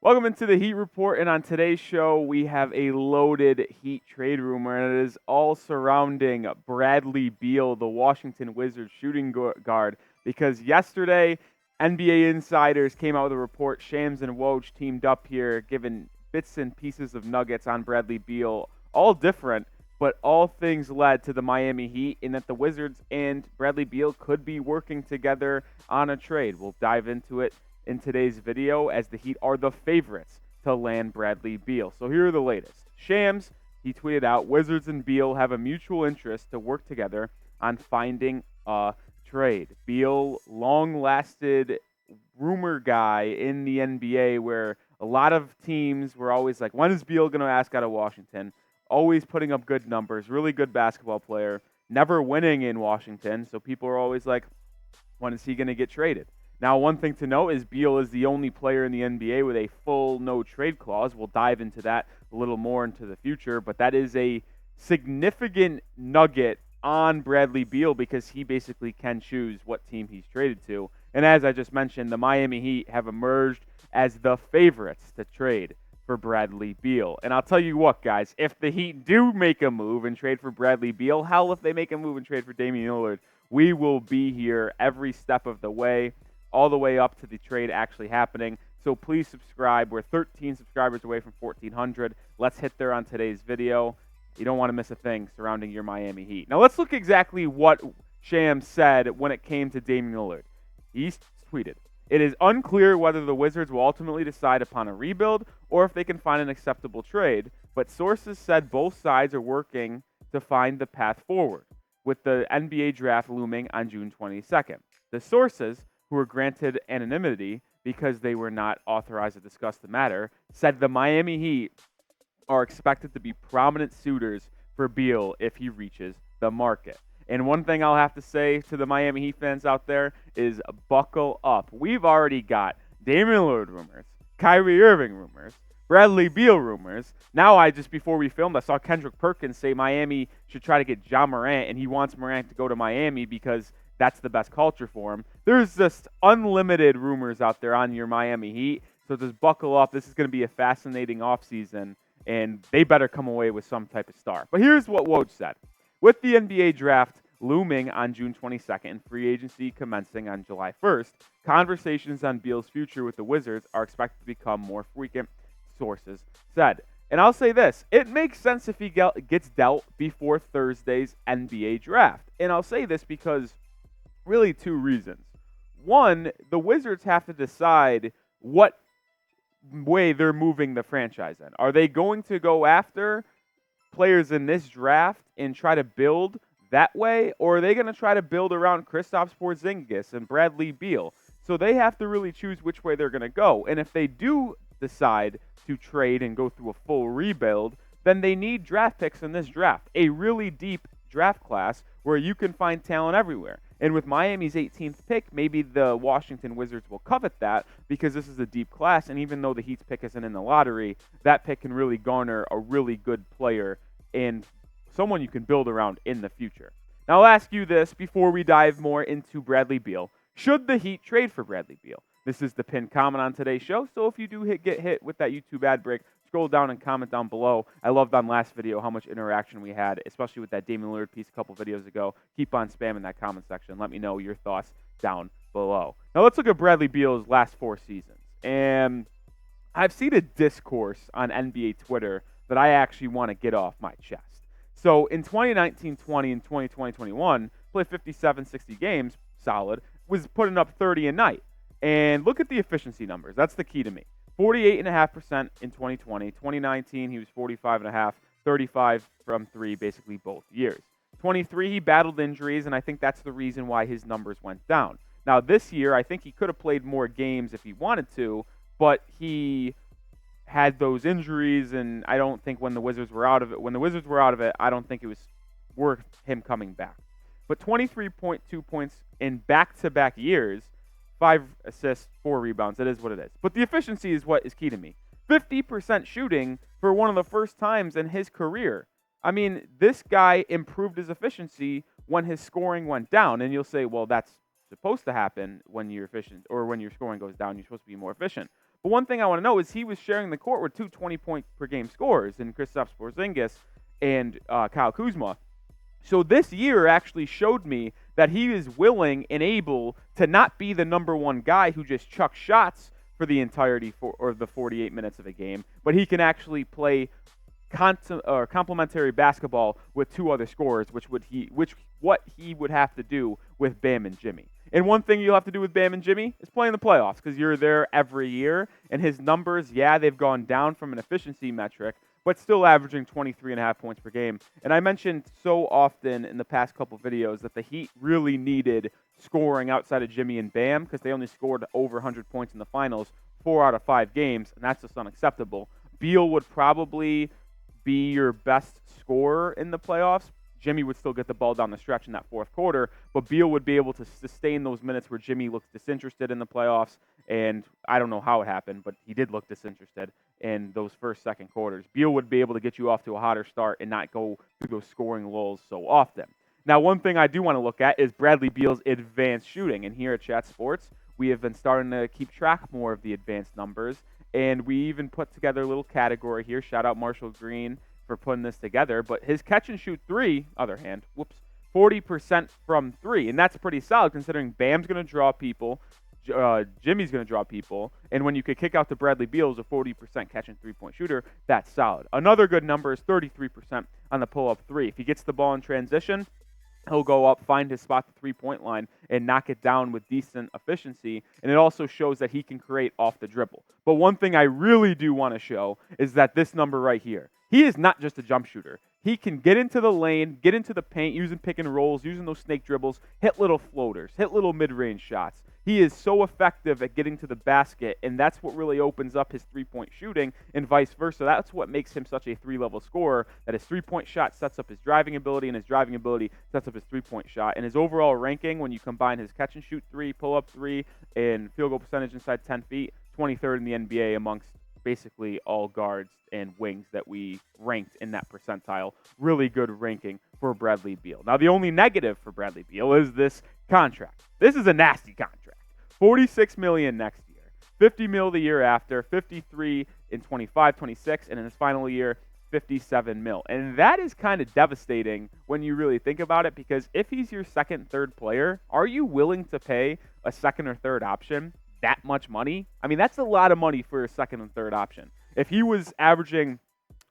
Welcome into the Heat Report, and on today's show, we have a loaded Heat trade rumor, and it is all surrounding Bradley Beal, the Washington Wizards shooting guard, because yesterday, NBA insiders came out with a report. Shams and Woj teamed up here, giving bits and pieces of nuggets on Bradley Beal, all different, but all things led to the Miami Heat, in that the Wizards and Bradley Beal could be working together on a trade. We'll dive into it in today's video, as the Heat are the favorites to land Bradley Beal. So here are the latest. Shams, he tweeted out, Wizards and Beal have a mutual interest to work together on finding a trade. Beal, long-lasted rumor guy in the NBA, where a lot of teams were always like, when is Beal going to ask out of Washington? Always putting up good numbers, really good basketball player, never winning in Washington. So people are always like, when is he going to get traded? Now, one thing to note is Beal is the only player in the NBA with a full no-trade clause. We'll dive into that a little more into the future, but that is a significant nugget on Bradley Beal, because he basically can choose what team he's traded to. And as I just mentioned, the Miami Heat have emerged as the favorites to trade for Bradley Beal. And I'll tell you what, guys, if the Heat do make a move and trade for Bradley Beal, hell, if they make a move and trade for Damian Lillard, we will be here every step of the way, all the way up to the trade actually happening. So please subscribe. We're 13 subscribers away from 1,400. Let's hit there on today's video. You don't want to miss a thing surrounding your Miami Heat. Now let's look exactly what Shams said when it came to Damian Lillard. He tweeted, "It is unclear whether the Wizards will ultimately decide upon a rebuild or if they can find an acceptable trade, but sources said both sides are working to find the path forward, with the NBA draft looming on June 22nd. The sources, who were granted anonymity because they were not authorized to discuss the matter, said the Miami Heat are expected to be prominent suitors for Beal if he reaches the market." And one thing I'll have to say to the Miami Heat fans out there is buckle up. We've already got Damian Lillard rumors, Kyrie Irving rumors, Bradley Beal rumors. Now, before we filmed, I saw Kendrick Perkins say Miami should try to get Ja Morant, and he wants Morant to go to Miami because that's the best culture for him. There's just unlimited rumors out there on your Miami Heat, so just buckle up. This is going to be a fascinating offseason, and they better come away with some type of star. But here's what Woj said. With the NBA draft looming on June 22nd and free agency commencing on July 1st, conversations on Beal's future with the Wizards are expected to become more frequent, sources said. And I'll say this, it makes sense if he gets dealt before Thursday's NBA draft. And I'll say this because really two reasons. One, the Wizards have to decide what way they're moving the franchise in. Are they going to go after players in this draft and try to build that way, or are they going to try to build around Kristaps Porzingis and Bradley Beal? So they have to really choose which way they're going to go. And if they do decide to trade and go through a full rebuild, then they need draft picks in this draft, a really deep draft class where you can find talent everywhere. And with Miami's 18th pick, maybe the Washington Wizards will covet that because this is a deep class. And even though the Heat's pick isn't in the lottery, that pick can really garner a really good player and someone you can build around in the future. Now, I'll ask you this before we dive more into Bradley Beal. Should the Heat trade for Bradley Beal? This is the pinned comment on today's show. So if you do get hit with that YouTube ad break, scroll down and comment down below. I loved on last video how much interaction we had, especially with that Damian Lillard piece a couple videos ago. Keep on spamming that comment section. Let me know your thoughts down below. Now let's look at Bradley Beal's last 4 seasons. And I've seen a discourse on NBA Twitter that I actually want to get off my chest. So in 2019-20 and 2020-21, played 57, 60 games, solid, was putting up 30 a night. And look at the efficiency numbers. That's the key to me. 48.5% in 2020. 2019, he was 45.5, 35 from 3 basically both years. 23, he battled injuries, and I think that's the reason why his numbers went down. Now, this year, I think he could have played more games if he wanted to, but he had those injuries, and I don't think when the Wizards were out of it, I don't think it was worth him coming back. But 23.2 points in back-to-back years, 5 assists, 4 rebounds. It is what it is. But the efficiency is what is key to me. 50% shooting for one of the first times in his career. I mean, this guy improved his efficiency when his scoring went down. And you'll say, well, that's supposed to happen when you're efficient, or when your scoring goes down, you're supposed to be more efficient. But one thing I want to know is he was sharing the court with two 20-point per game scorers in Kristaps Porzingis and Kyle Kuzma. So this year actually showed me that he is willing and able to not be the number one guy who just chucks shots for the entirety or the 48 minutes of a game, but he can actually play complementary basketball with two other scorers, what he would have to do with Bam and Jimmy. And one thing you'll have to do with Bam and Jimmy is play in the playoffs because you're there every year, and his numbers, they've gone down from an efficiency metric, but still averaging 23.5 points per game. And I mentioned so often in the past couple videos that the Heat really needed scoring outside of Jimmy and Bam because they only scored over 100 points in the finals 4 out of 5 games, and that's just unacceptable. Beal would probably be your best scorer in the playoffs. Jimmy would still get the ball down the stretch in that fourth quarter, but Beal would be able to sustain those minutes where Jimmy looks disinterested in the playoffs, and I don't know how it happened, but he did look disinterested in those first, second quarters. Beal would be able to get you off to a hotter start and not go through those scoring lulls so often. Now, one thing I do want to look at is Bradley Beal's advanced shooting, and here at Chat Sports, we have been starting to keep track more of the advanced numbers, and we even put together a little category here. Shout out Marshall Green for putting this together, but his catch and shoot three, other hand, 40% from three, and that's pretty solid considering Bam's going to draw people, Jimmy's going to draw people, and when you could kick out to Bradley Beal as a 40% catch and three-point shooter, that's solid. Another good number is 33% on the pull-up three. If he gets the ball in transition, he'll go up, find his spot at the three-point line, and knock it down with decent efficiency. And it also shows that he can create off the dribble. But one thing I really do want to show is that this number right here, he is not just a jump shooter. He can get into the lane, get into the paint, using pick and rolls, using those snake dribbles, hit little floaters, hit little mid-range shots. He is so effective at getting to the basket, and that's what really opens up his three-point shooting and vice versa. That's what makes him such a three-level scorer, that his three-point shot sets up his driving ability, and his driving ability sets up his three-point shot. And his overall ranking, when you combine his catch-and-shoot three, pull-up three, and field goal percentage inside 10 feet, 23rd in the NBA amongst basically all guards and wings that we ranked in that percentile. Really good ranking for Bradley Beal. Now, the only negative for Bradley Beal is this contract. This is a nasty contract. $46 million next year, $50 million the year after, $53 in 25, 26, and in his final year, $57 million. And that is kind of devastating when you really think about it, because if he's your second, third player, are you willing to pay a second or third option that much money? I mean, that's a lot of money for a second and third option. If he was averaging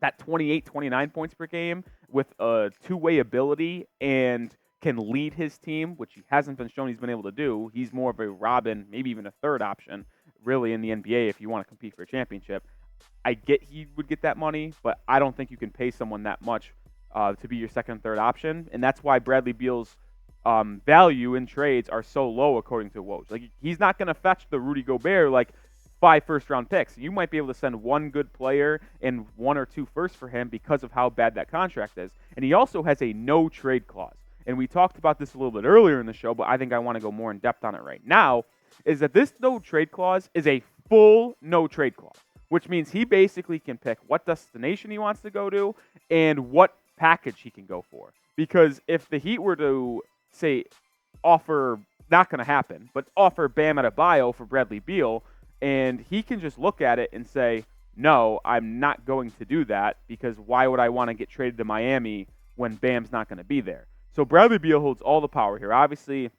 that 28, 29 points per game with a two-way ability and can lead his team, which he hasn't been shown he's been able to do, he's more of a Robin, maybe even a third option, really, in the NBA if you want to compete for a championship. I get he would get that money, but I don't think you can pay someone that much to be your second and third option, and that's why Bradley Beal's value in trades are so low according to Woj. Like, he's not going to fetch the Rudy Gobert like 5 first-round picks. You might be able to send one good player and 1 or 2 firsts for him because of how bad that contract is. And he also has a no-trade clause. And we talked about this a little bit earlier in the show, but I think I want to go more in depth on it right now, is that this no-trade clause is a full no-trade clause, which means he basically can pick what destination he wants to go to and what package he can go for. Because if the Heat were to, say, offer, not going to happen, but offer Bam Adebayo for Bradley Beal, and he can just look at it and say, no, I'm not going to do that, because why would I want to get traded to Miami when Bam's not going to be there? So Bradley Beal holds all the power here. Obviously,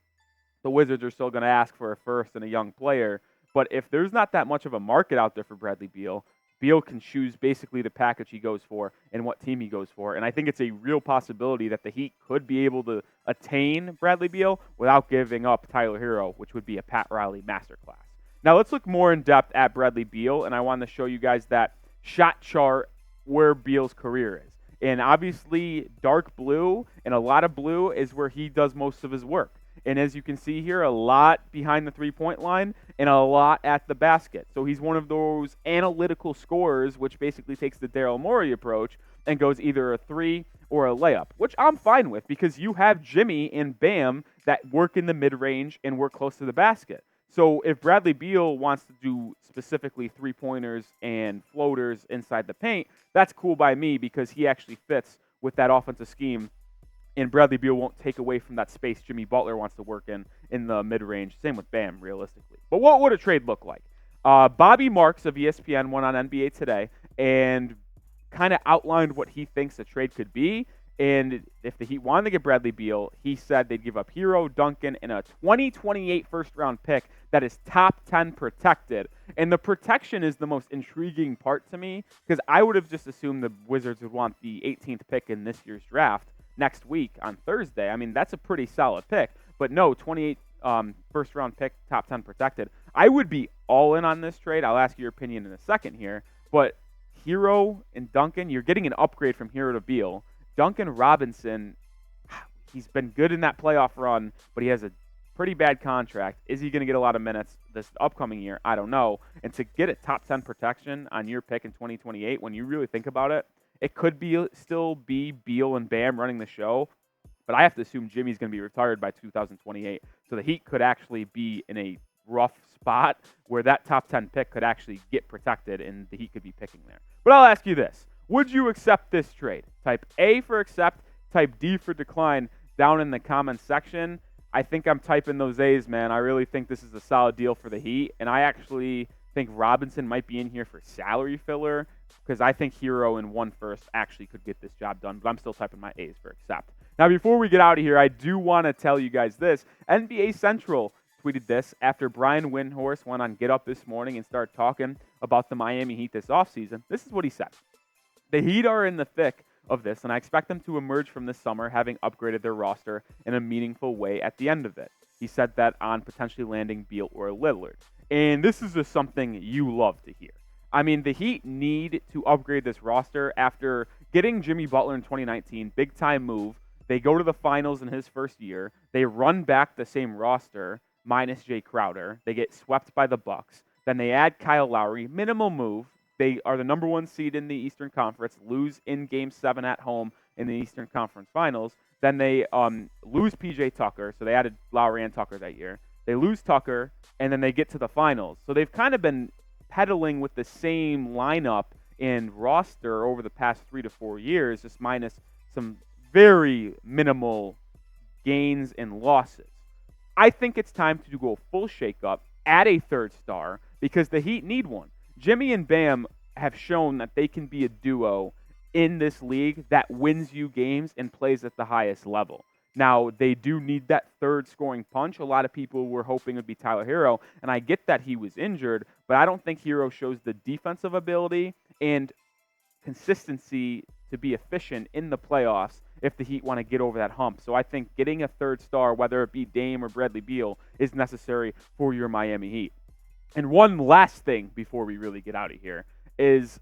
the Wizards are still going to ask for a first and a young player, but if there's not that much of a market out there for Bradley Beal, Beal can choose basically the package he goes for and what team he goes for. And I think it's a real possibility that the Heat could be able to attain Bradley Beal without giving up Tyler Herro, which would be a Pat Riley masterclass. Now let's look more in depth at Bradley Beal, and I want to show you guys that shot chart where Beal's career is. And obviously, dark blue and a lot of blue is where he does most of his work. And as you can see here, a lot behind the three-point line and a lot at the basket. So he's one of those analytical scorers, which basically takes the Daryl Morey approach and goes either a three or a layup, which I'm fine with because you have Jimmy and Bam that work in the mid-range and work close to the basket. So if Bradley Beal wants to do specifically three-pointers and floaters inside the paint, that's cool by me because he actually fits with that offensive scheme, and Bradley Beal won't take away from that space Jimmy Butler wants to work in the mid-range. Same with Bam, realistically. But what would a trade look like? Bobby Marks of ESPN went on NBA Today and kind of outlined what he thinks the trade could be. And if the Heat wanted to get Bradley Beal, he said they'd give up Herro, Duncan, and a 2028 first-round pick that is top 10 protected. And the protection is the most intriguing part to me because I would have just assumed the Wizards would want the 18th pick in this year's draft next week on Thursday. I mean, that's a pretty solid pick. But no, 28 first-round pick, top 10 protected. I would be all in on this trade. I'll ask your opinion in a second here. But Herro and Duncan, you're getting an upgrade from Herro to Beal. Duncan Robinson, he's been good in that playoff run, but he has a pretty bad contract. Is he going to get a lot of minutes this upcoming year? I don't know. And to get a top 10 protection on your pick in 2028, when you really think about it, it could still be Beal and Bam running the show, but I have to assume Jimmy's going to be retired by 2028. So the Heat could actually be in a rough spot where that top 10 pick could actually get protected and the Heat could be picking there. But I'll ask you this. Would you accept this trade? Type A for accept, type D for decline down in the comments section. I think I'm typing those A's, man. I really think this is a solid deal for the Heat, and I actually think Robinson might be in here for salary filler because I think Herro in 1 first actually could get this job done, but I'm still typing my A's for accept. Now, before we get out of here, I do want to tell you guys this. NBA Central tweeted this after Brian Windhorst went on Get Up this morning and started talking about the Miami Heat this offseason. This is what he said. The Heat are in the thick of this, and I expect them to emerge from this summer having upgraded their roster in a meaningful way at the end of it. He said that on potentially landing Beal or Lillard. And this is just something you love to hear. I mean, the Heat need to upgrade this roster after getting Jimmy Butler in 2019, big-time move. They go to the finals in his first year. They run back the same roster, minus Jay Crowder. They get swept by the Bucks. Then they add Kyle Lowry, minimal move. They are the number 1 seed in the Eastern Conference, lose in Game 7 at home in the Eastern Conference Finals. Then they lose P.J. Tucker, so they added Lowry and Tucker that year. They lose Tucker, and then they get to the finals. So they've kind of been pedaling with the same lineup and roster over the past 3 to 4 years, just minus some very minimal gains and losses. I think it's time to go full shakeup, add a third star, because the Heat need one. Jimmy and Bam have shown that they can be a duo in this league that wins you games and plays at the highest level. Now, they do need that third scoring punch. A lot of people were hoping it would be Tyler Herro, and I get that he was injured, but I don't think Herro shows the defensive ability and consistency to be efficient in the playoffs if the Heat want to get over that hump. So I think getting a third star, whether it be Dame or Bradley Beal, is necessary for your Miami Heat. And one last thing before we really get out of here is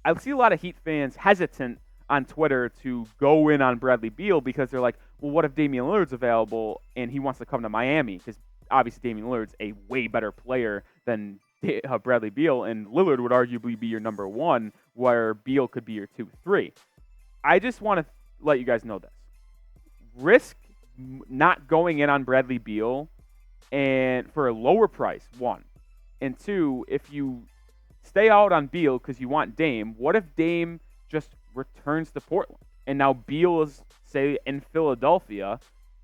I see a lot of Heat fans hesitant on Twitter to go in on Bradley Beal because they're like, well, what if Damian Lillard's available and he wants to come to Miami? Because obviously Damian Lillard's a way better player than Bradley Beal, and Lillard would arguably be your number 1, where Beal could be your 2, 3. I just want to let you guys know this. Risk not going in on Bradley Beal and for a lower price, 1. And 2, if you stay out on Beal because you want Dame, what if Dame just returns to Portland? And now Beal is, say, in Philadelphia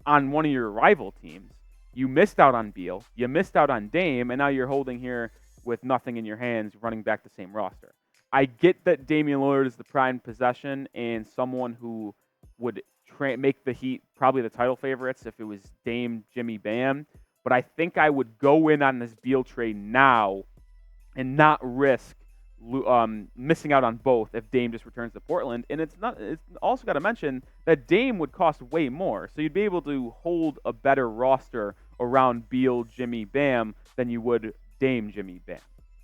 on one of your rival teams. You missed out on Beal, you missed out on Dame, and now you're holding here with nothing in your hands running back the same roster. I get that Damian Lillard is the prime possession and someone who would make the Heat probably the title favorites if it was Dame, Jimmy, Bam. But I think I would go in on this Beal trade now and not risk missing out on both if Dame just returns to Portland. And it's also got to mention that Dame would cost way more. So you'd be able to hold a better roster around Beal, Jimmy, Bam than you would Dame, Jimmy, Bam.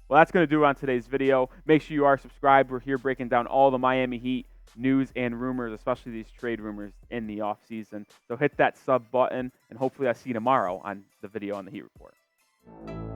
Well, that's going to do it on today's video. Make sure you are subscribed. We're here breaking down all the Miami Heat news and rumors, especially these trade rumors in the offseason. So hit that sub button, and hopefully I see you tomorrow on the video on the Heat Report.